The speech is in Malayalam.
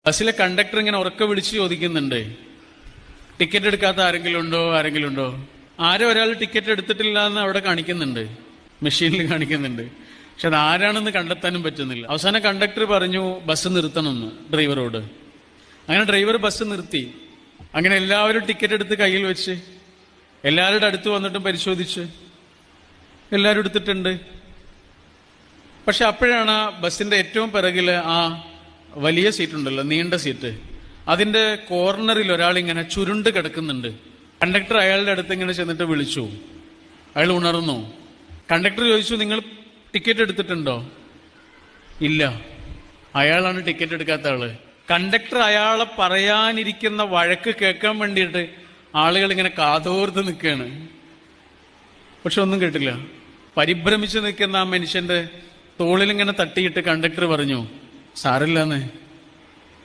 ബസ്സിലെ കണ്ടക്ടർ ഇങ്ങനെ ഉറക്കെ വിളിച്ച് ചോദിക്കുന്നുണ്ട്, ടിക്കറ്റ് എടുക്കാത്ത ആരെങ്കിലും ഉണ്ടോ? ആരോ ഒരാൾ ടിക്കറ്റ് എടുത്തിട്ടില്ല എന്ന് അവിടെ കാണിക്കുന്നുണ്ട്, മെഷീനിൽ കാണിക്കുന്നുണ്ട്. പക്ഷെ അത് ആരാണെന്ന് കണ്ടെത്താനും പറ്റുന്നില്ല. അവസാനം കണ്ടക്ടർ പറഞ്ഞു ബസ് നിർത്തണമെന്ന് ഡ്രൈവറോട്. അങ്ങനെ ഡ്രൈവർ ബസ് നിർത്തി. അങ്ങനെ എല്ലാവരും ടിക്കറ്റ് എടുത്ത് കയ്യിൽ വെച്ച് എല്ലാവരുടെ അടുത്ത് വന്നിട്ടും പരിശോധിച്ച് എല്ലാവരും എടുത്തിട്ടുണ്ട്. പക്ഷെ അപ്പോഴാണ് ആ ബസ്സിന്റെ ഏറ്റവും പിറകില് ആ വലിയ സീറ്റ് ഉണ്ടല്ലോ, നീണ്ട സീറ്റ്, അതിന്റെ കോർണറിൽ ഒരാളിങ്ങനെ ചുരുണ്ട് കിടക്കുന്നുണ്ട്. കണ്ടക്ടർ അയാളുടെ അടുത്ത് ഇങ്ങനെ ചെന്നിട്ട് വിളിച്ചു. അയാൾ ഉണർന്നു. കണ്ടക്ടർ ചോദിച്ചു, നിങ്ങൾ ടിക്കറ്റ് എടുത്തിട്ടുണ്ടോ? ഇല്ല. അയാളാണ് ടിക്കറ്റ് എടുക്കാത്ത ആള്. കണ്ടക്ടർ അയാളെ പറയാനിരിക്കുന്ന വഴക്ക് കേൾക്കാൻ വേണ്ടിയിട്ട് ആളുകൾ ഇങ്ങനെ കാതോർത്ത് നിൽക്കുകയാണ്. പക്ഷെ ഒന്നും കേട്ടില്ല. പരിഭ്രമിച്ച് നിൽക്കുന്ന ആ മനുഷ്യന്റെ തോളിലിങ്ങനെ തട്ടിയിട്ട് കണ്ടക്ടർ പറഞ്ഞു, സാരില്ലാന്ന്,